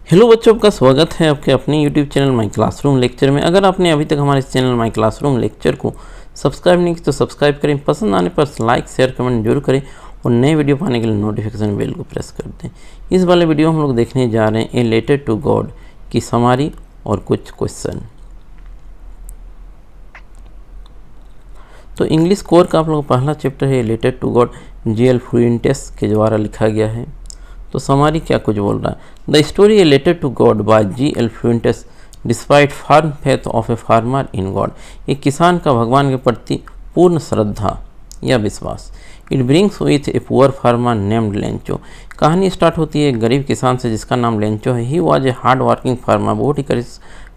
Hello बच्चों, आपका स्वागत है आपके अपने YouTube channel my classroom lecture में। अगर आपने अभी तक हमारे चैनल माई क्लासरूम लेक्चर को सब्सक्राइब नहीं किया तो सब्सक्राइब करें, पसंद आने पर लाइक शेयर कमेंट जरूर करें और नए वीडियो पाने के लिए नोटिफिकेशन बेल को प्रेस कर दें। इस वाले वीडियो हम लोग देखने जा रहे हैं ए लेटर टू गॉड की समारी और कुछ क्वेश्चन। तो इंग्लिश कोर का आप लोग पहला चैप्टर है a letter to God, G.L. Fuentes के द्वारा लिखा गया है। तो समारी क्या कुछ बोल रहा है। The story a letter to God by G.L. Fuentes despite firm faith of a farmer in God. एक किसान का भगवान के प्रति पूर्ण श्रद्धा या विश्वास। It brings with a poor farmer named Lencho. कहानी स्टार्ट होती है एक गरीब किसान से जिसका नाम लेंचो है। He was a hard working farmer, बहुत ही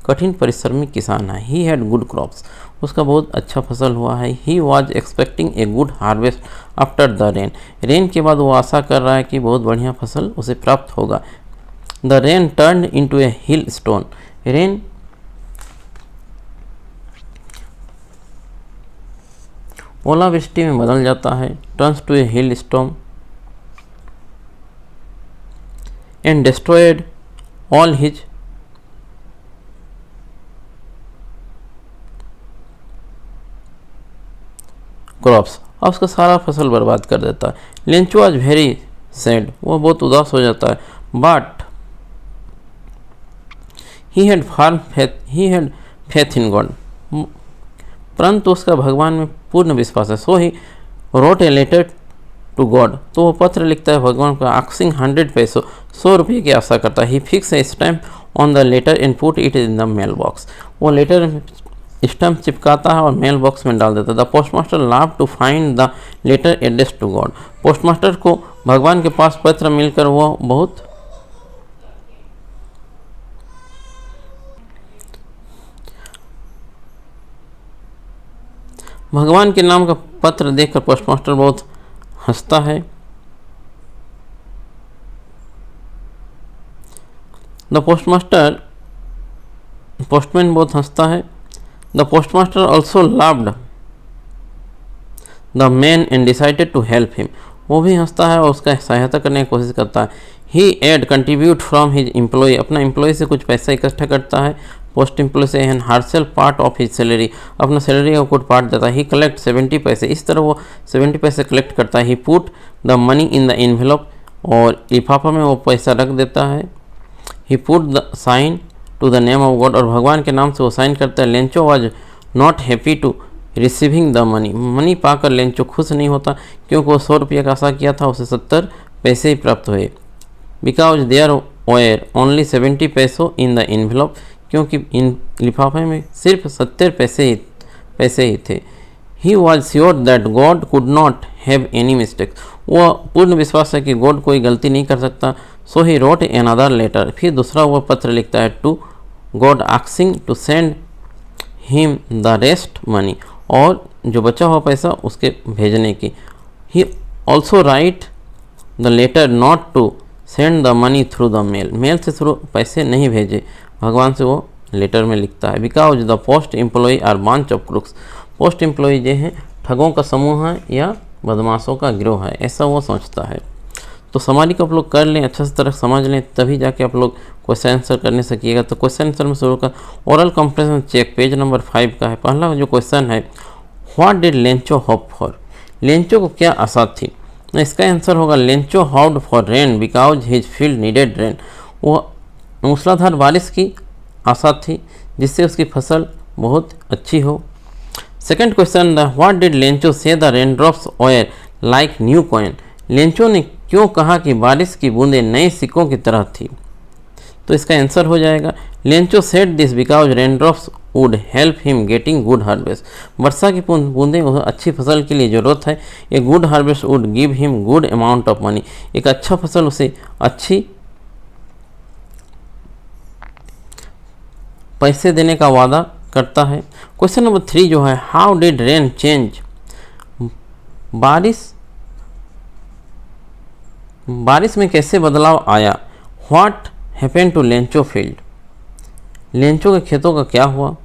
कठिन परिश्रमी किसान है। ही हैड गुड क्रॉप्स, उसका बहुत अच्छा फसल हुआ है। He was expecting a good harvest after the rain, rain के बाद वो आशा कर रहा है कि बहुत बढ़िया फसल उसे प्राप्त होगा। The rain turn into a hail stone, rain ओलावृष्टि में बदल जाता है। Turns to a hail stone and destroyed all his crops, और उसका सारा फसल बर्बाद कर देता है। लेंचो आज वेरी सैड, वो बहुत उदास हो जाता है। But he had faith in God, परंतु उसका भगवान में पूर्ण विश्वास है। So he wrote a letter to God, तो वो पत्र लिखता है भगवान को, आस्किंग 100 पैसों, 100 रुपये की आशा करता है। He fix a stamp on the letter and put it in the mail box, वो लेटर स्टैम्प चिपकाता है और मेल बॉक्स में डाल देता है। The postmaster laugh to find the letter address to God, postmaster को भगवान के पास पत्र मिलकर वो बहुत भगवान के नाम का पत्र देखकर पोस्टमास्टर बहुत हंसता है। द पोस्टमैन बहुत हंसता है। The postmaster also loved the man and decided to help him, वो भी हंसता है और उसका सहायता करने की कोशिश करता है। He had contribute from his employee, अपना एम्प्लॉय से कुछ पैसा इकट्ठा करता है। पोस्ट एम्प्लॉय से and herself part of his salary, अपना सैलरी का कुछ पार्ट देता है। ही कलेक्ट 70 पैसे, इस तरह वो 70 पैसे कलेक्ट करता है। He put the money in the envelope, और लिफाफा में वो पैसा रख देता है। He put the sign to the name of God, और भगवान के नाम से वो साइन करता है। Lencho was not happy to receiving the money, money पाकर लेंचो खुश नहीं होता क्योंकि वो 100 रुपये का आशा किया था, उसे 70 पैसे ही प्राप्त हुए। बिकॉज देयर वेयर ओनली 70 पैसों इन द इन्वेलप, क्योंकि इन लिफाफे में सिर्फ 70 पैसे ही थे। He was sure that God could not have any mistake, वो पूर्ण विश्वास है कि गॉड कोई गलती नहीं कर सकता। So he wrote another letter, फिर दूसरा वो पत्र लिखता है to God asking to send him the rest money, और जो बचा हुआ पैसा उसके भेजने की। He also write the letter not to send the money through the mail, mail से थ्रू पैसे नहीं भेजे, भगवान से वो लेटर में लिखता है। Because the post employ are bunch of crooks, post employ जो है ठगों का समूह है या बदमाशों का गिरोह है, ऐसा वो सोचता है। तो समारी को आप लोग कर लें, अच्छे से तरह समझ लें, तभी जाके आप लोग क्वेश्चन आंसर करने सकिएगा। तो क्वेश्चन आंसर में शुरू कर oral compression check, page number 5 का है। पहला जो क्वेश्चन है, what did Lencho hope for, Lencho को क्या आशा थी। इसका आंसर होगा Lencho hoped for rain because his field needed rain, वो मूसलाधार बारिश की आशा थी जिससे उसकी फसल बहुत अच्छी हो। Second question, what did Lencho say the rain drops were like new coin, Lencho ने क्यों कहा कि बारिश की बूंदें नए सिक्कों की तरह थी। तो इसका आंसर हो जाएगा Lencho said this because rain drops would help him getting good harvest, वर्षा की बूंदें अच्छी फसल के लिए ज़रूरत है। A good harvest would give him good amount of money, एक अच्छा फसल उसे अच्छी पैसे देने का वादा करता है। क्वेश्चन नंबर 3 जो है, हाउ डिड रेन चेंज, बारिश में कैसे बदलाव आया। What happened to Lencho field, Lencho के खेतों का क्या हुआ।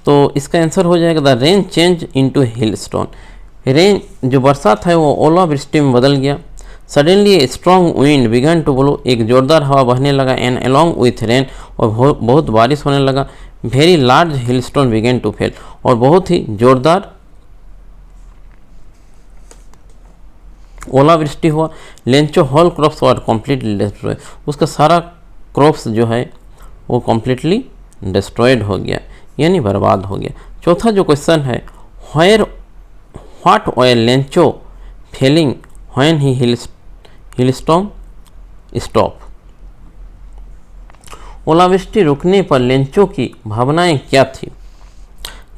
तो इसका आंसर हो जाएगा the rain change into hail stone, rain जो बरसात है वो ओलावृष्टि में बदल गया। Suddenly a strong wind began to blow, एक जोरदार हवा बहने लगा, एंड अलॉन्ग विथ रेन, और बहुत बारिश होने लगा। Very large hailstone began to fell, और बहुत ही जोरदार ओलावृष्टि हुआ। Lencho whole crops were completely destroy, उसका सारा क्रॉप्स जो है वो कम्प्लीटली डिस्ट्रॉयड हो गया, यानी बर्बाद हो गया। चौथा जो क्वेश्चन है, what oil Lencho feeling when he hailstorm stop, ओलावृष्टि रुकने पर लेंचो की भावनाएं क्या थी।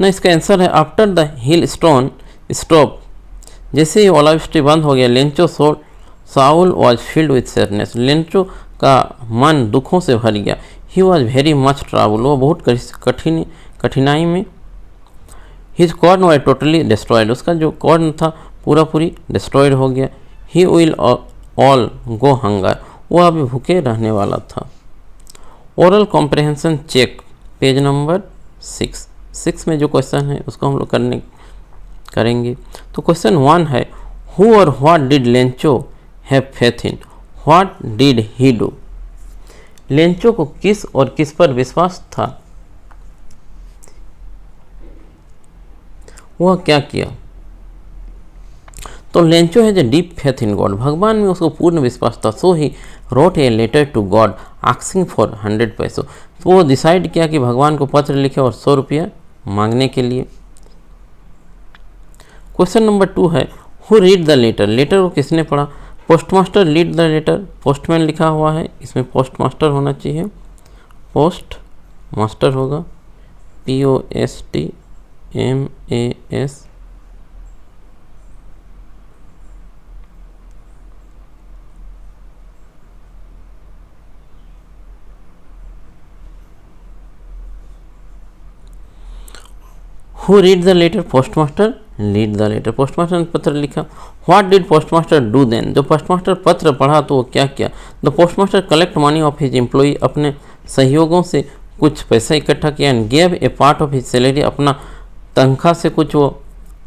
ना इसका आंसर है after the hail stone stop, जैसे ही ओलावृष्टि बंद हो गया, Lencho soul was filled with sadness, Lencho का मन दुखों से भर गया। He was very much trouble, वो बहुत कठिनाई में। His corn were totally destroyed, उसका जो कॉर्न था पूरी डिस्ट्रॉयड हो गया। He will all go hunger, वो अभी भूखे रहने वाला था। Oral comprehension check page number 6 में जो क्वेश्चन है उसको हम लोग करेंगे। तो क्वेश्चन 1 है, हु और what did Lencho have faith in, what did he do, Lencho को किस और किस पर विश्वास था, वह क्या किया। तो लेंचो है जो डीप फेथ इन गॉड, भगवान में उसको पूर्ण विश्वास था। So he wrote a letter to God asking for 100 पैसों, तो वो डिसाइड किया कि भगवान को पत्र लिखे और 100 रुपया मांगने के लिए। क्वेश्चन नंबर 2 है, who read the letter, letter को किसने पढ़ा। Postmaster read the letter, postman लिखा हुआ है, इसमें पोस्टमास्टर होना चाहिए, पोस्ट मास्टर होगा, POSTMAS। Who read the letter, postmaster read the letter, postmaster ने पत्र लिखा। What did postmaster do then, जो पोस्टमास्टर पत्र पढ़ा तो वो क्या किया। The postmaster collect money of his employee, अपने सहयोगों से कुछ पैसा इकट्ठा किया। And gave A part of his salary, अपना तनख्वाह से कुछ वो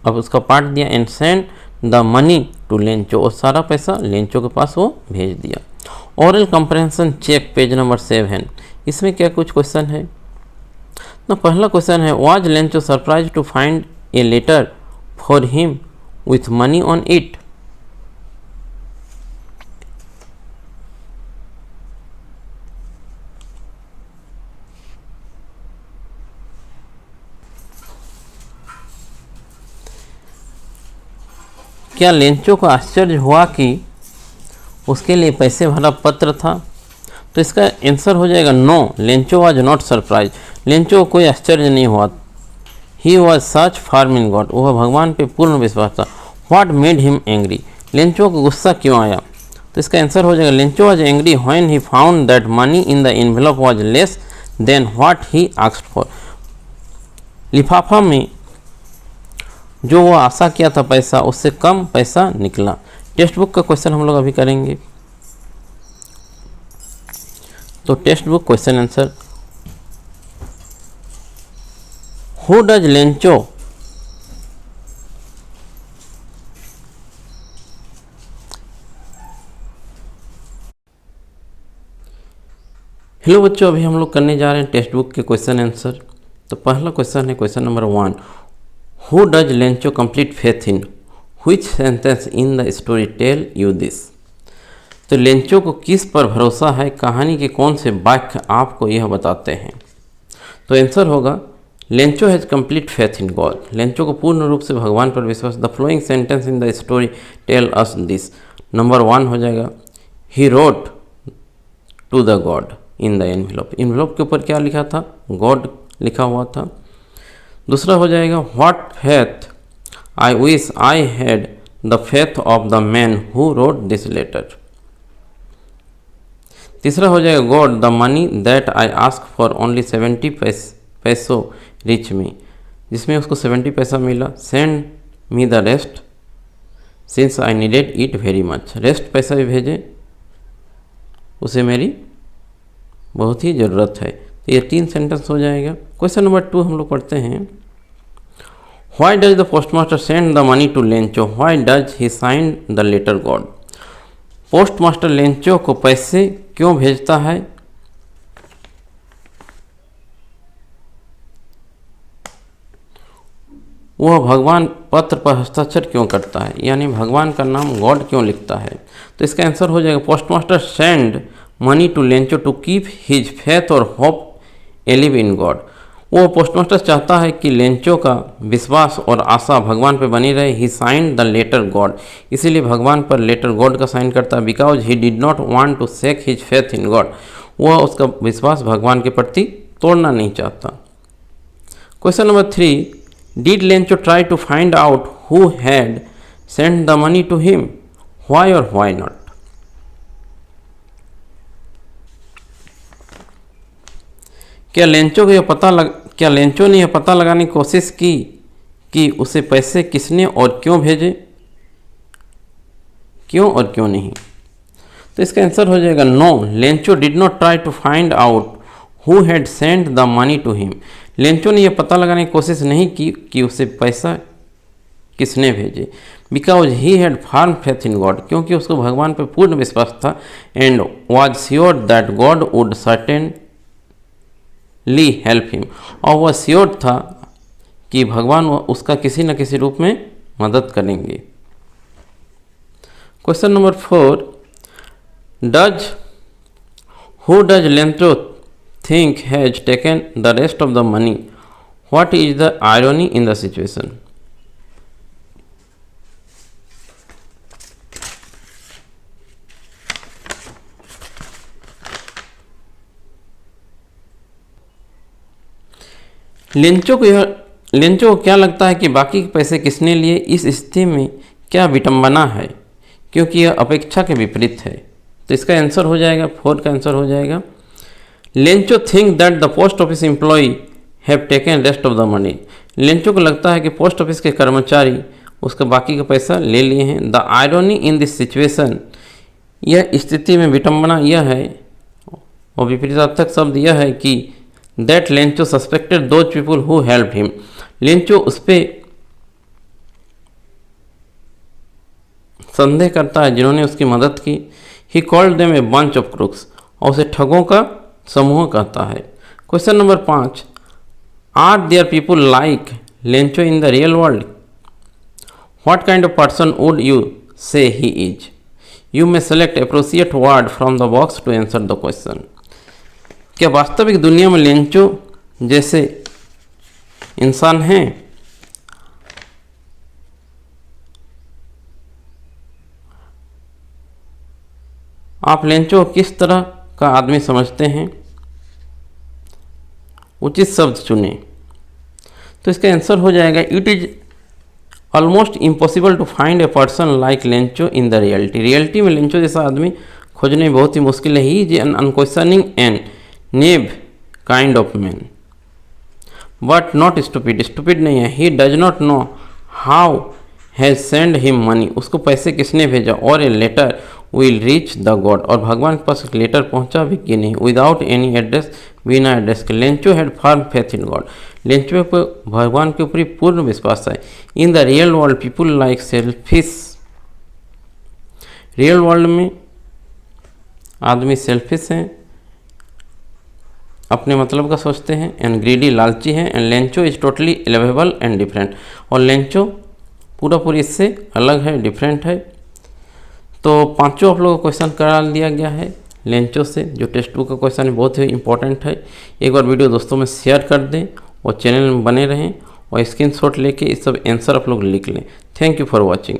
अब उसका पार्ट दिया। And send the money to Lencho, और सारा पैसा लेंचो के पास वो भेज दिया। Oral comprehension check page number 7, इसमें क्या कुछ क्वेश्चन है। ना पहला क्वेश्चन है, was Lencho surprise to find a letter for him with money on it. क्या लेंचो को आश्चर्य हुआ कि उसके लिए पैसे भरा पत्र था। तो इसका आंसर हो जाएगा no, Lencho was not surprise, Lencho को कोई आश्चर्य नहीं हुआ। He was such farm in God, वह भगवान पे पूर्ण विश्वास था। What made him angry, Lencho को गुस्सा क्यों आया। तो इसका आंसर हो जाएगा Lencho was angry when he found that money in the envelope was less than what he asked for, लिफाफा में जो वो आशा किया था पैसा, उससे कम पैसा निकला। टेक्स्ट बुक का क्वेश्चन हम लोग अभी करेंगे। तो text book question answer, who does Lencho hello बच्चों, अभी हम लोग करने जा रहे हैं टेक्स्ट बुक के क्वेश्चन आंसर। तो पहला क्वेश्चन है question number 1, who does Lencho complete faith in, which sentence in the story tell you this. तो लेंचो को किस पर भरोसा है, कहानी के कौन से वाक्य आपको यह बताते हैं। तो आंसर होगा Lencho has complete faith in God, Lencho को पूर्ण रूप से भगवान पर विश्वास। The flowing sentence in the story tell us this. Number 1 हो जाएगा, he wrote to the God in the envelope, envelope के ऊपर क्या लिखा था, गॉड लिखा हुआ था। दूसरा हो जाएगा, what faith I wish I had the faith of the man who wrote this letter. तीसरा हो जाएगा, God the money that I ask for only 70 पैसों रिच मी, जिसमें उसको 70 पैसा मिला। Send me the rest since I needed it very much, rest पैसा भी भेजे, उसे मेरी बहुत ही ज़रूरत है। तो ये 3 सेंटेंस हो जाएगा। क्वेश्चन नंबर 2 हम लोग पढ़ते हैं, why does the postmaster send the money to Lencho, why does he sign the letter God. Postmaster Lencho को पैसे क्यों भेजता है? वह भगवान पत्र पर हस्ताक्षर क्यों करता है, यानी भगवान का नाम गॉड क्यों लिखता है? तो इसका आंसर हो जाएगा postmaster send money to Lencho to keep his faith और होप एलिव इन गॉड। वो पोस्टमास्टर चाहता है कि लेंचो का विश्वास और आशा भगवान पर बनी रहे। He signed the letter God, इसीलिए भगवान पर लेटर गॉड का साइन करता है। Because he did not want to shake his faith in God, वह उसका विश्वास भगवान के प्रति तोड़ना नहीं चाहता। Question number 3, did Lencho try to find out who had send the money to him, why और व्हाई नॉट? क्या लेंचो ने यह पता लगाने की कोशिश की कि उसे पैसे किसने और क्यों भेजे, क्यों और क्यों नहीं? तो इसका आंसर हो जाएगा no, Lencho did not try to find out who had send the money to him. Lencho ने यह पता लगाने की कोशिश नहीं की कि उसे पैसा किसने भेजे। Because he had firm faith in God, क्योंकि उसको भगवान पर पूर्ण विश्वास था। And was sure that God would certainly help him, और वह श्योर था कि भगवान उसका किसी न किसी रूप में मदद करेंगे। Question number 4, who does Lencho think has taken the rest of the money? What is the irony in the situation? Lencho को क्या लगता है कि बाकी के पैसे किसने लिए? इस स्थिति में क्या विटंबना है, क्योंकि यह अपेक्षा के विपरीत है। तो इसका आंसर हो जाएगा 4 का आंसर हो जाएगा Lencho think that the post office employ have taken rest of the money. Lencho को लगता है कि पोस्ट ऑफिस के कर्मचारी उसका बाकी का पैसा ले लिए हैं। The irony in this situation, यह स्थिति में विटंबना यह है और विपरीतार्थक शब्द यह है कि that Lencho suspected those people who help him. Lencho उस पर संदेह करता है जिन्होंने उसकी मदद की। He called them a bunch of crooks, और उसे ठगों का समूह कहता है। Question number 5, are there people like Lencho in the real world? What kind of person would you say he is? You may select appropriate word from the box to answer the question. क्या वास्तविक दुनिया में Lencho जैसे इंसान हैं? आप Lencho किस तरह का आदमी समझते हैं? उचित शब्द चुने। तो इसका आंसर हो जाएगा it is almost impossible to find a person like Lencho in the reality. Reality में लेंचो जैसा आदमी खोजने बहुत ही मुश्किल है। He is an unquestioning and naive kind of man but not stupid, stupid नहीं है। He does not know how has send him money, उसको पैसे किसने भेजा। और a letter will reach the God, और भगवान के पास एक लेटर पहुंचा भी कि नहीं। विदाउट एनी एड्रेस, बिना एड्रेस के। Lencho had firm faith in God, Lencho पर भगवान के ऊपर पूर्ण विश्वास है। इन the real world people like selfish, real world में आदमी सेल्फिश हैं, अपने मतलब का सोचते हैं। एंड ग्रीडी, लालची हैं। And Lencho is totally lovable and different, और लेंचो पूरी इससे अलग है, डिफरेंट है। तो 5 आप लोगों को क्वेश्चन करा दिया गया है लेंचो से, जो टेक्स्ट बुक का क्वेश्चन है, बहुत ही इंपॉर्टेंट है। एक बार वीडियो दोस्तों में शेयर कर दें और चैनल में बने रहें और स्क्रीनशॉट लेके इस सब आंसर आप लोग लिख लें। Thank you for watching.